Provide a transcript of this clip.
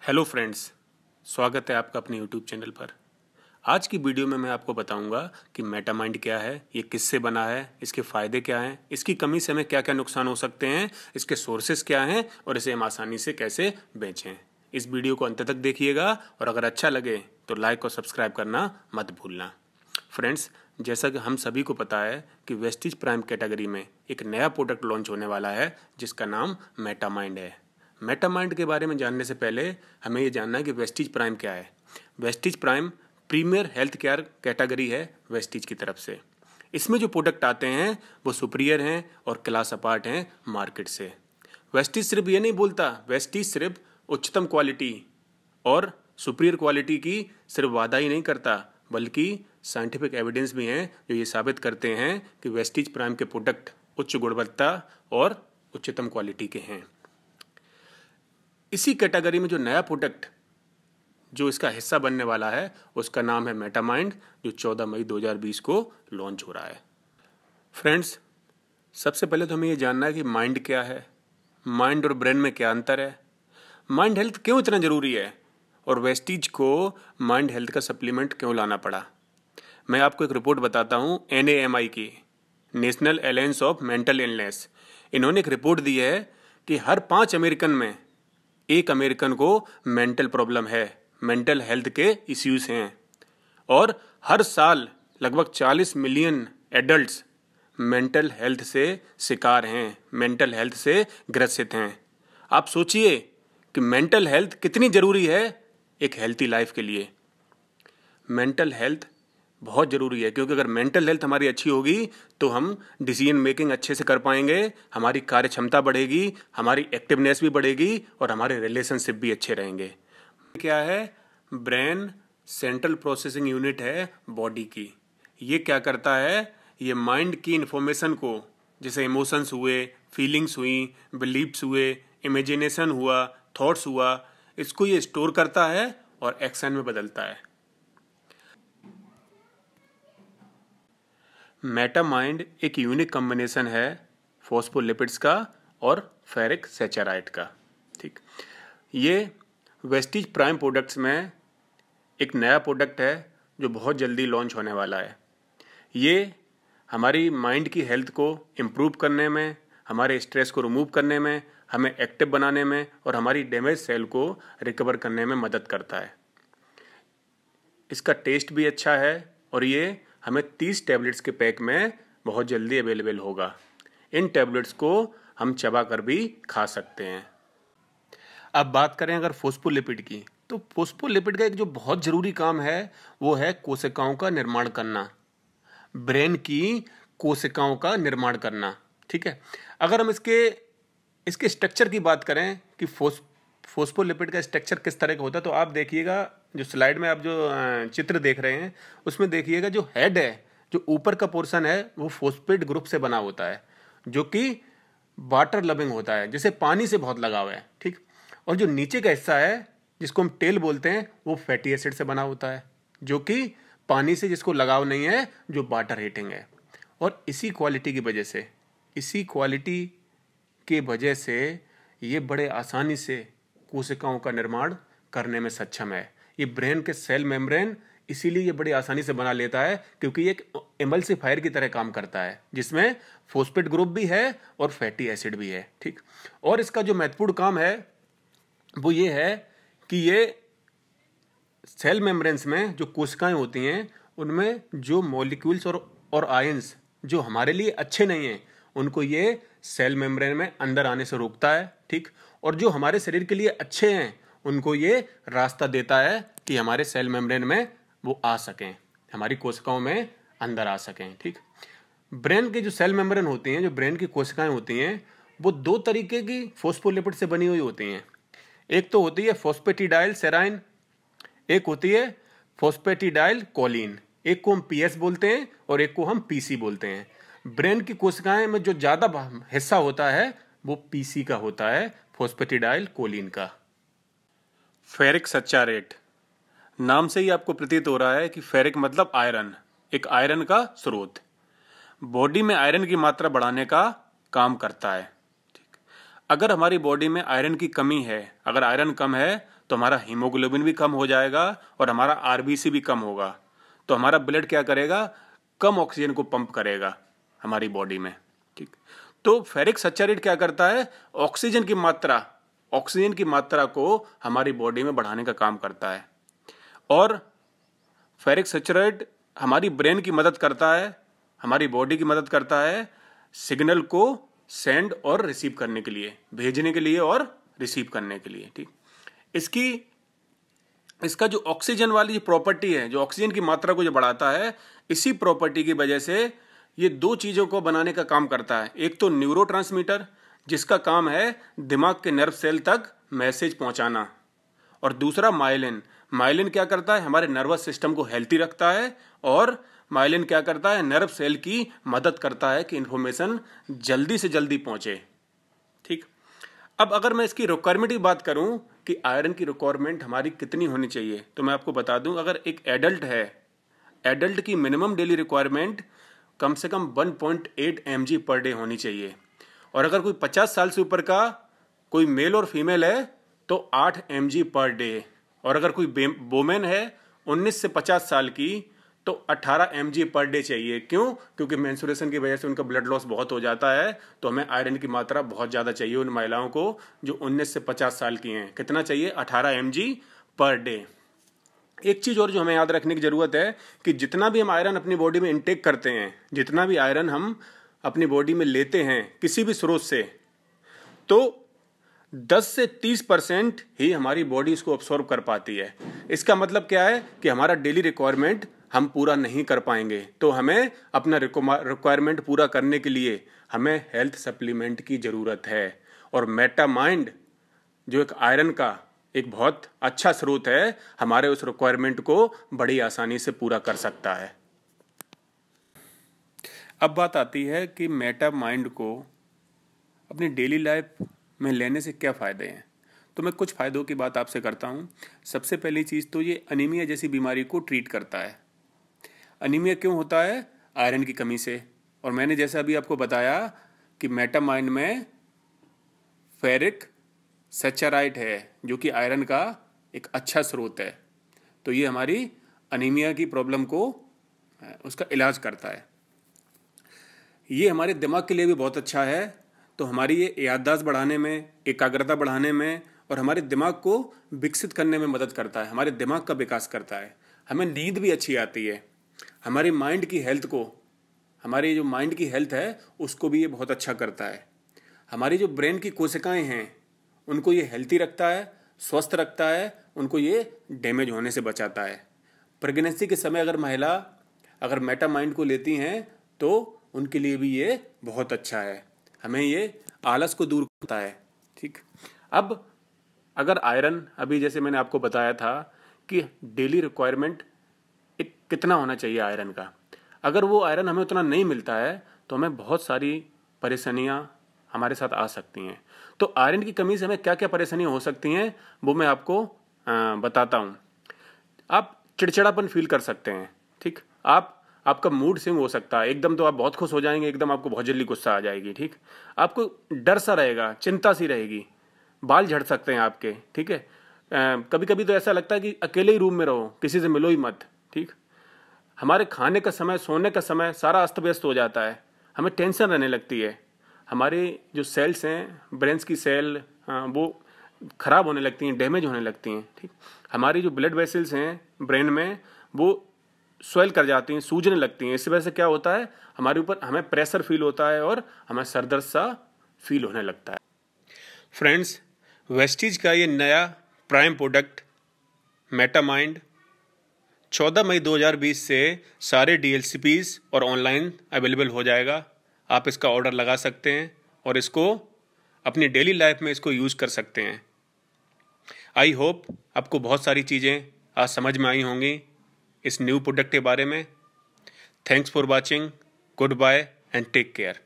Hello friends, स्वागत है आपका अपने यूट्यूब चैनल पर। आज की वीडियो में मैं आपको बताऊंगा कि मेटामाइंड क्या है, ये किससे बना है, इसके फ़ायदे क्या हैं, इसकी कमी से हमें क्या क्या नुकसान हो सकते हैं, इसके सोर्सेस क्या हैं और इसे हम आसानी से कैसे बेचें। इस वीडियो को अंत तक देखिएगा और अगर अच्छा लगे तो लाइक और सब्सक्राइब करना मत भूलना। फ्रेंड्स, जैसा कि हम सभी को पता है कि वेस्टीज प्राइम कैटेगरी में एक नया प्रोडक्ट लॉन्च होने वाला है जिसका नाम मेटामाइंड है। मेटामाइंड के बारे में जानने से पहले हमें ये जानना है कि वेस्टीज प्राइम क्या है। Vestige prime premier health care category है वेस्टीज की तरफ से। इसमें जो प्रोडक्ट आते हैं वो सुपीरियर हैं और क्लास अपार्ट हैं मार्केट से। वेस्टीज सिर्फ ये नहीं बोलता, वेस्टीज सिर्फ उच्चतम क्वालिटी और सुपीरियर क्वालिटी की सिर्फ वादा ही नहीं करता, बल्कि साइंटिफिक एविडेंस भी हैं जो ये साबित करते हैं कि वेस्टीज प्राइम के प्रोडक्ट उच्च गुणवत्ता और उच्चतम क्वालिटी के हैं। इसी कैटेगरी में जो नया प्रोडक्ट जो इसका हिस्सा बनने वाला है उसका नाम है मेटामाइंड, जो 14 मई 2020 को लॉन्च हो रहा है। फ्रेंड्स, सबसे पहले तो हमें ये जानना है कि माइंड क्या है, माइंड और ब्रेन में क्या अंतर है, माइंड हेल्थ क्यों इतना ज़रूरी है और वेस्टीज को माइंड हेल्थ का सप्लीमेंट क्यों लाना पड़ा। मैं आपको एक रिपोर्ट बताता हूँ NAMI की, national alliance of mental illness. इन्होंने एक रिपोर्ट दी है कि हर 5 अमेरिकन में एक अमेरिकन को मेंटल प्रॉब्लम है, मेंटल हेल्थ के इश्यूज हैं और हर साल लगभग 40 मिलियन एडल्ट्स मेंटल हेल्थ से शिकार हैं, मेंटल हेल्थ से ग्रसित हैं। आप सोचिए कि मेंटल हेल्थ कितनी ज़रूरी है एक हेल्थी लाइफ के लिए। मेंटल हेल्थ बहुत ज़रूरी है क्योंकि अगर मेंटल हेल्थ हमारी अच्छी होगी तो हम डिसीजन मेकिंग अच्छे से कर पाएंगे, हमारी कार्य क्षमता बढ़ेगी, हमारी एक्टिवनेस भी बढ़ेगी और हमारे रिलेशनशिप भी अच्छे रहेंगे। क्या है? ब्रेन सेंट्रल प्रोसेसिंग यूनिट है बॉडी की। ये क्या करता है? ये माइंड की इन्फॉर्मेशन को, जैसे इमोशंस हुए, फीलिंग्स हुई, बिलीव्स हुए, इमेजिनेशन हुआ, थॉट्स हुआ, इसको ये स्टोर करता है और एक्शन में बदलता है। मेटामाइंड एक यूनिक कॉम्बिनेशन है फॉस्फोलिपिड्स का और फेरिक सैचराइड का। ठीक, ये वेस्टीज प्राइम प्रोडक्ट्स में एक नया प्रोडक्ट है जो बहुत जल्दी लॉन्च होने वाला है। ये हमारी माइंड की हेल्थ को इम्प्रूव करने में, हमारे स्ट्रेस को रिमूव करने में, हमें एक्टिव बनाने में और हमारी डैमेज सेल को रिकवर करने में मदद करता है। इसका टेस्ट भी अच्छा है और ये हमें 30 टैबलेट्स के पैक में बहुत जल्दी अवेलेबल होगा। इन टैबलेट्स को हम चबा कर भी खा सकते हैं। अब बात करें अगर फॉस्फोलिपिड की, तो फॉस्फोलिपिड का एक जो बहुत ज़रूरी काम है वो है कोशिकाओं का निर्माण करना, ब्रेन की कोशिकाओं का निर्माण करना। ठीक है, अगर हम इसके स्ट्रक्चर की बात करें कि फॉस्फोलिपिड का स्ट्रक्चर किस तरह का होता है, तो आप देखिएगा जो स्लाइड में आप जो चित्र देख रहे हैं उसमें देखिएगा जो हेड है, जो ऊपर का पोर्शन है वो फॉस्फेट ग्रुप से बना होता है जो कि वाटर लविंग होता है, जिसे पानी से बहुत लगाव है। ठीक, और जो नीचे का हिस्सा है जिसको हम टेल बोलते हैं वो फैटी एसिड से बना होता है जो कि पानी से जिसको लगाव नहीं है, जो वाटर हीटिंग है। और इसी क्वालिटी की वजह से ये बड़े आसानी से कोशिकाओं का निर्माण करने में सक्षम है। ये ब्रेन के सेल मेम्ब्रेन इसीलिए ये बड़ी आसानी से बना लेता है क्योंकि ये एक एमल्सिफायर की तरह काम करता है जिसमें फॉस्फेट ग्रुप भी है और फैटी एसिड भी है। ठीक, और इसका जो महत्वपूर्ण काम है वो ये है कि ये सेल मेम्ब्रेन्स में जो कोशिकाएं होती हैं उनमें जो मॉलिक्यूल्स और आयंस जो हमारे लिए अच्छे नहीं हैं उनको ये सेल मेम्ब्रेन में अंदर आने से रोकता है। ठीक, और जो हमारे शरीर के लिए अच्छे हैं उनको ये रास्ता देता है कि हमारे सेल मेम्ब्रेन में वो आ सकें, हमारी कोशिकाओं में अंदर आ सकें। ठीक, ब्रेन की जो सेल मेम्ब्रेन होती हैं, जो ब्रेन की कोशिकाएं होती हैं, वो 2 तरीके की फॉस्फोलिपिड से बनी हुई होती हैं। एक तो होती है फॉस्फेटिडाइल सेराइन, एक होती है फॉस्फेटिडाइल कोलिन। एक को हम PS बोलते हैं और एक को हम PC बोलते हैं। ब्रेन की कोशिकाएं में जो ज़्यादा हिस्सा होता है वो PC का होता है, फॉस्फेटिडाइल कोलिन का। फेरिक सैचराइड, नाम से ही आपको प्रतीत हो रहा है कि फेरिक मतलब आयरन, एक आयरन का स्रोत, बॉडी में आयरन की मात्रा बढ़ाने का काम करता है। ठीक, अगर हमारी बॉडी में आयरन की कमी है, अगर आयरन कम है तो हमारा हीमोग्लोबिन भी कम हो जाएगा और हमारा आरबीसी भी कम होगा। तो हमारा ब्लड क्या करेगा, कम ऑक्सीजन को पंप करेगा हमारी बॉडी में। ठीक, तो फेरिक सैचुरेट क्या करता है, ऑक्सीजन की मात्रा को हमारी बॉडी में बढ़ाने का काम करता है। और फेरिक सैचुरेट हमारी ब्रेन की मदद करता है, हमारी बॉडी की मदद करता है सिग्नल को सेंड और रिसीव करने के लिए, भेजने के लिए और रिसीव करने के लिए। ठीक, इसका जो ऑक्सीजन वाली जो प्रॉपर्टी है, जो ऑक्सीजन की मात्रा को जो बढ़ाता है, इसी प्रॉपर्टी की वजह से ये दो चीजों को बनाने का काम करता है। एक तो न्यूरोट्रांसमीटर जिसका काम है दिमाग के नर्व सेल तक मैसेज पहुंचाना, और दूसरा माइलिन क्या करता है, हमारे नर्वस सिस्टम को हेल्थी रखता है, और माइलिन क्या करता है, नर्व सेल की मदद करता है कि इंफॉर्मेशन जल्दी से जल्दी पहुंचे। ठीक, अब अगर मैं इसकी रिक्वायरमेंट की बात करूं कि आयरन की रिक्वायरमेंट हमारी कितनी होनी चाहिए, तो मैं आपको बता दूं, अगर एक एडल्ट है, एडल्ट की मिनिमम डेली रिक्वायरमेंट कम से कम 1.8 mg पर डे होनी चाहिए। और अगर कोई 50 साल से ऊपर का कोई मेल और फीमेल है तो 8 mg पर डे। और अगर कोई वोमेन है 19 से 50 साल की तो 18 mg पर डे चाहिए। क्यों? क्योंकि मेंस्ट्रुएशन की वजह से उनका ब्लड लॉस बहुत हो जाता है, तो हमें आयरन की मात्रा बहुत ज़्यादा चाहिए उन महिलाओं को जो 19 से 50 साल की हैं। कितना चाहिए? 18 mg पर डे। एक चीज़ और जो हमें याद रखने की ज़रूरत है कि जितना भी हम आयरन अपनी बॉडी में इनटेक करते हैं, जितना भी आयरन हम अपनी बॉडी में लेते हैं किसी भी स्रोत से, तो 10 से 30% ही हमारी बॉडी इसको अब्सॉर्ब कर पाती है। इसका मतलब क्या है कि हमारा डेली रिक्वायरमेंट हम पूरा नहीं कर पाएंगे। तो हमें अपना रिक्वायरमेंट पूरा करने के लिए हमें हेल्थ सप्लीमेंट की ज़रूरत है। और मेटामाइंड जो एक आयरन का एक बहुत अच्छा स्रोत है, हमारे उस रिक्वायरमेंट को बड़ी आसानी से पूरा कर सकता है। अब बात आती है कि मेटामाइंड को अपनी डेली लाइफ में लेने से क्या फ़ायदे हैं। तो मैं कुछ फ़ायदों की बात आपसे करता हूँ। सबसे पहली चीज़ तो ये अनीमिया जैसी बीमारी को ट्रीट करता है। अनीमिया क्यों होता है? आयरन की कमी से। और मैंने जैसा अभी आपको बताया कि मेटामाइंड में फेरिक सैचुरेट है जो कि आयरन का एक अच्छा स्रोत है। तो ये हमारी अनीमिया की प्रॉब्लम को उसका इलाज करता है। ये हमारे दिमाग के लिए भी बहुत अच्छा है। तो हमारी ये याददाश्त बढ़ाने में, एकाग्रता बढ़ाने में और हमारे दिमाग को विकसित करने में मदद करता है, हमारे दिमाग का विकास करता है। हमें नींद भी अच्छी आती है। हमारी माइंड की हेल्थ को, हमारी जो माइंड की हेल्थ है उसको भी ये बहुत अच्छा करता है। हमारी जो ब्रेन की कोशिकाएं हैं उनको ये हेल्थी रखता है, स्वस्थ रखता है, उनको ये डैमेज होने से बचाता है। प्रेगनेंसी के समय अगर महिला अगर मेटामाइंड को लेती हैं तो उनके लिए भी ये बहुत अच्छा है। हमें ये आलस को दूर करता है। ठीक, अब अगर आयरन, अभी जैसे मैंने आपको बताया था कि डेली रिक्वायरमेंट एक कितना होना चाहिए आयरन का, अगर वो आयरन हमें उतना नहीं मिलता है तो हमें बहुत सारी परेशानियां हमारे साथ आ सकती हैं। तो आयरन की कमी से हमें क्या क्या परेशानियां हो सकती हैं वो मैं आपको बताता हूँ। आप चिड़चिड़ापन फील कर सकते हैं। ठीक, आपका मूड स्विंग हो सकता है। एकदम तो आप बहुत खुश हो जाएंगे, एकदम आपको बहुत जल्दी गुस्सा आ जाएगी। ठीक, आपको डर सा रहेगा, चिंता सी रहेगी, बाल झड़ सकते हैं आपके। ठीक है, कभी कभी तो ऐसा लगता है कि अकेले ही रूम में रहो, किसी से मिलो ही मत। ठीक, हमारे खाने का समय, सोने का समय सारा अस्त व्यस्त हो जाता है। हमें टेंशन रहने लगती है। हमारे जो सेल्स हैं, ब्रेन्स की सेल, वो खराब होने लगती हैं, डैमेज होने लगती हैं। ठीक, हमारी जो ब्लड वेसल्स हैं ब्रेन में वो स्वेल कर जाती हैं, सूजने लगती हैं। इस वजह से क्या होता है, हमारे ऊपर हमें प्रेशर फील होता है और हमें सरदर्द सा फील होने लगता है। फ्रेंड्स, वेस्टीज का ये नया प्राइम प्रोडक्ट मेटामाइंड 14 मई 2020 से सारे DLCPs और ऑनलाइन अवेलेबल हो जाएगा। आप इसका ऑर्डर लगा सकते हैं और इसको अपनी डेली लाइफ में इसको यूज़ कर सकते हैं। आई होप आपको बहुत सारी चीज़ें आज समझ में आई होंगी इस न्यू प्रोडक्ट के बारे में। Thanks for watching, goodbye and take care.